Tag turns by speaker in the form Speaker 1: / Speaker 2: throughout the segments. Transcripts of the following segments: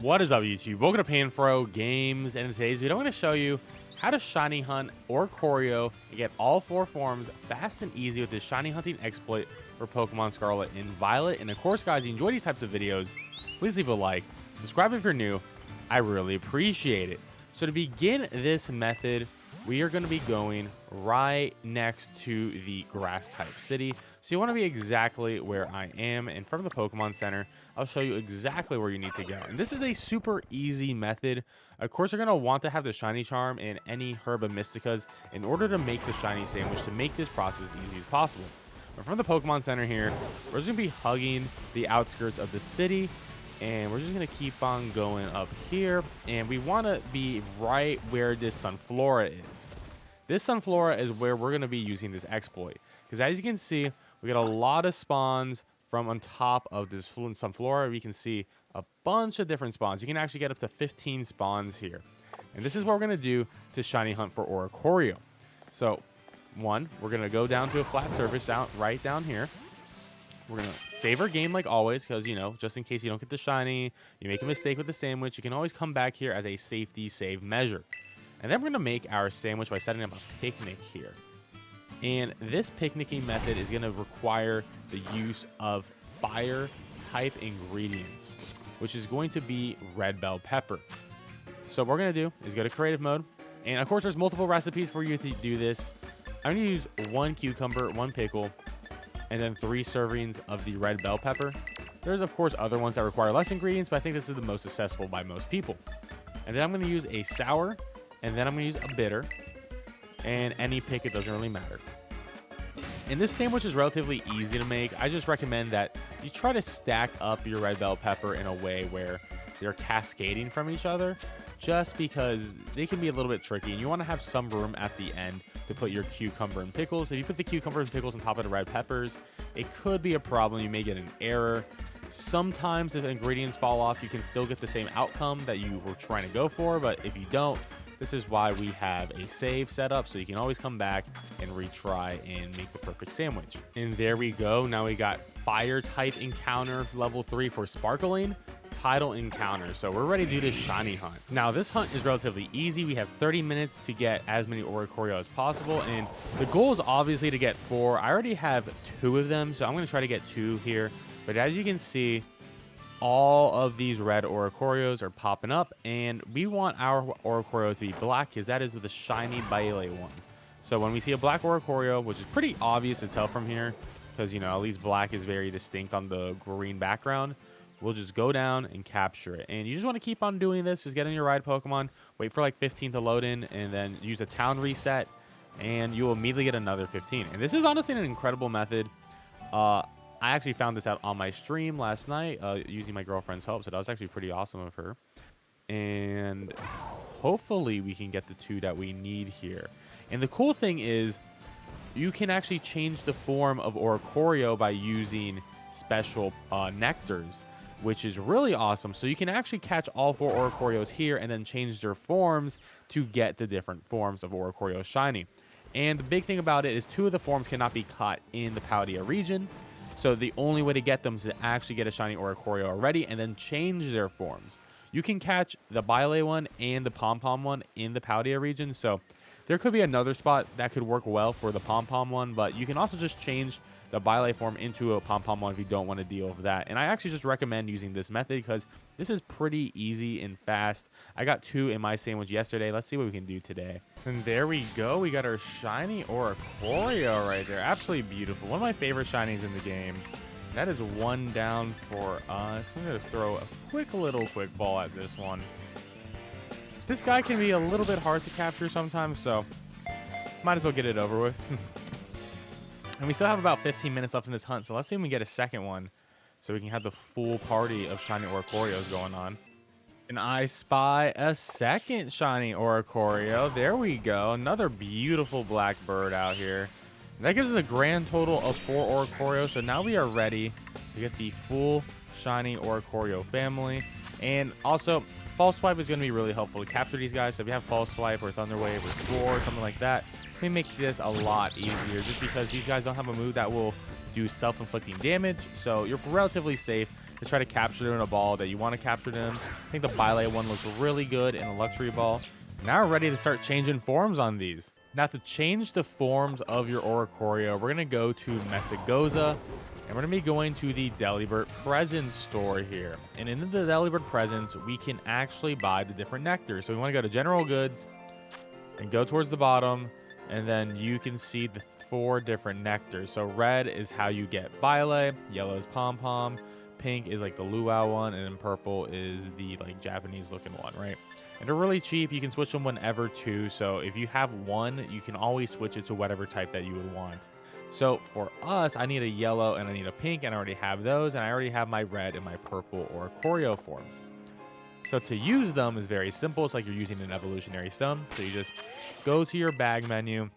Speaker 1: What is up, YouTube? Welcome to PanFro Games, and in today's video, I'm going to show you how to shiny hunt Oricorio and get all 4 forms fast and easy with this shiny hunting exploit for Pokemon Scarlet and Violet. And of course, guys, if you enjoy these types of videos, please leave a like, subscribe if you're new. I really appreciate it. So to begin this method, we are going to be going right next to the grass type city. So you want to be exactly where I am, and from the Pokemon Center, I'll show you exactly where you need to go. And this is a super easy method. Of course, you're going to want to have the shiny charm and any herba mysticas in order to make the shiny sandwich to make this process as easy as possible. But from the Pokemon Center here, we're just going to be hugging the outskirts of the city, and we're just going to keep on going up here, and we want to be right where this Sunflora is. This Sunflora is where we're going to be using this exploit, because as you can see, we got a lot of spawns from on top of this Sunflora. We can see a bunch of different spawns. You can actually get up to 15 spawns here, and this is what we're going to do to shiny hunt for Oricorio. So, one, we're going to go down to a flat surface right down here. We're going to save our game like always, because, you know, just in case you don't get the shiny, you make a mistake with the sandwich, you can always come back here as a safety save measure. And then we're going to make our sandwich by setting up a picnic here. And this picnicking method is going to require the use of fire type ingredients, which is going to be red bell pepper. So what we're going to do is go to creative mode. And of course, there's multiple recipes for you to do this. I'm going to use 1 cucumber, 1 pickle, and then 3 servings of the red bell pepper. There's, of course, other ones that require less ingredients, but I think this is the most accessible by most people. And then I'm going to use a sour, and then I'm going to use a bitter, and any pick, it doesn't really matter. And this sandwich is relatively easy to make. I just recommend that you try to stack up your red bell pepper in a way where they're cascading from each other, just because they can be a little bit tricky, and you want to have some room at the end to put your cucumber and pickles. If you put the cucumber and pickles on top of the red peppers, it could be a problem. You may get an error. Sometimes if ingredients fall off, you can still get the same outcome that you were trying to go for, but if you don't, this is why we have a save set up, so you can always come back and retry and make the perfect sandwich. And there we go. Now we got fire type encounter level 3 for sparkling, tidal encounter. So we're ready to do this shiny hunt. Now this hunt is relatively easy. We have 30 minutes to get as many Oricorio as possible, and the goal is obviously to get 4. I already have 2 of them, so I'm going to try to get 2 here. But as you can see, all of these red Oricorios are popping up, and we want our Oricorio to be black because that is the shiny Violet one. So when we see a black Oricorio, which is pretty obvious to tell from here, because, you know, at least black is very distinct on the green background, we'll just go down and capture it. And you just want to keep on doing this. Just get in your ride Pokemon, wait for like 15 to load in, and then use a town reset, and you'll immediately get another 15. And this is honestly an incredible method. I actually found this out on my stream last night using my girlfriend's help, so that was actually pretty awesome of her. And hopefully we can get the 2 that we need here. And the cool thing is you can actually change the form of Oricorio by using special nectars, which is really awesome. So you can actually catch all 4 Oricorios here and then change their forms to get the different forms of Oricorio shiny. And the big thing about it is 2 of the forms cannot be caught in the Paldea region. So the only way to get them is to actually get a shiny Oricorio already and then change their forms. You can catch the Violet one and the Pom-Pom one in the Paldea region. So there could be another spot that could work well for the Pom-Pom one, but you can also just change the Violet form into a Pom-Pom one if you don't want to deal with that. And I actually just recommend using this method because this is pretty easy and fast. I got 2 in my sandwich yesterday. Let's see what we can do today. And there we go. We got our shiny Oricorio right there. Absolutely beautiful. One of my favorite shinies in the game. That is 1 down for us. I'm going to throw a quick ball at this one. This guy can be a little bit hard to capture sometimes, so might as well get it over with. And we still have about 15 minutes left in this hunt, so let's see if we can get a second one so we can have the full party of shiny Oricorios going on. And I spy a second shiny Oricorio. There we go. Another beautiful black bird out here. And that gives us a grand total of 4 Oricorio. So now we are ready to get the full shiny Oricorio family. And also, False Swipe is going to be really helpful to capture these guys. So if you have False Swipe or Thunder Wave or Spore or something like that, we make this a lot easier just because these guys don't have a move that will do self-inflicting damage. So you're relatively safe to try to capture them in a ball that you want to capture them. I think the Violet one looks really good in a luxury ball. Now we're ready to start changing forms on these. Now to change the forms of your Oricorio, we're going to go to Messagoza, and we're going to be going to the Delibird Presents store here. And in the Delibird Presents, we can actually buy the different nectars. So we want to go to General Goods and go towards the bottom, and then you can see the 4 different nectars. So red is how you get Violet, yellow is Pom Pom, pink is like the luau one, and then purple is the like Japanese looking one, right? And they're really cheap. You can switch them whenever too. So if you have one, you can always switch it to whatever type that you would want. So for us, I need a yellow and I need a pink, and I already have those, and I already have my red and my purple Oricorio forms. So to use them is very simple. It's like you're using an evolutionary stone. So you just go to your bag menu,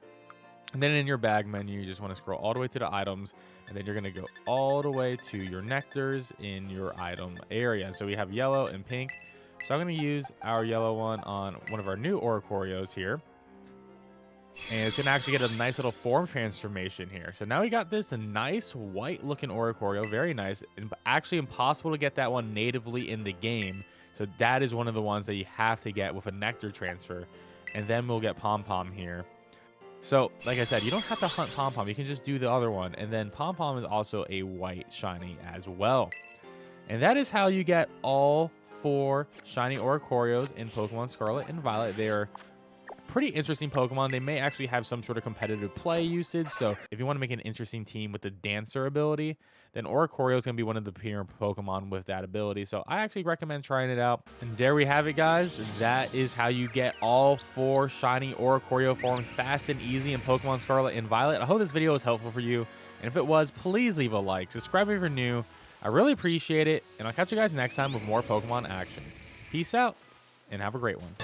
Speaker 1: and then in your bag menu, you just want to scroll all the way to the items, and then you're going to go all the way to your nectars in your item area. So we have yellow and pink. So I'm going to use our yellow one on one of our new Oricorios here. And it's going to actually get a nice little form transformation here. So now we got this nice white looking Oricorio. Very nice. And actually impossible to get that one natively in the game. So that is one of the ones that you have to get with a nectar transfer. And then we'll get Pom Pom here. So like I said, you don't have to hunt Pom Pom. You can just do the other one. And then Pom Pom is also a white shiny as well. And that is how you get all 4 shiny Oricorios in Pokemon Scarlet and Violet. They are pretty interesting Pokemon. They may actually have some sort of competitive play usage. So if you want to make an interesting team with the Dancer ability, then Oricorio is going to be one of the premier Pokemon with that ability. So I actually recommend trying it out. And there we have it, guys. That is how you get all 4 shiny Oricorio forms fast and easy in Pokemon Scarlet and Violet. I hope this video was helpful for you. And if it was, please leave a like. Subscribe if you're new. I really appreciate it, and I'll catch you guys next time with more Pokemon action. Peace out, and have a great one.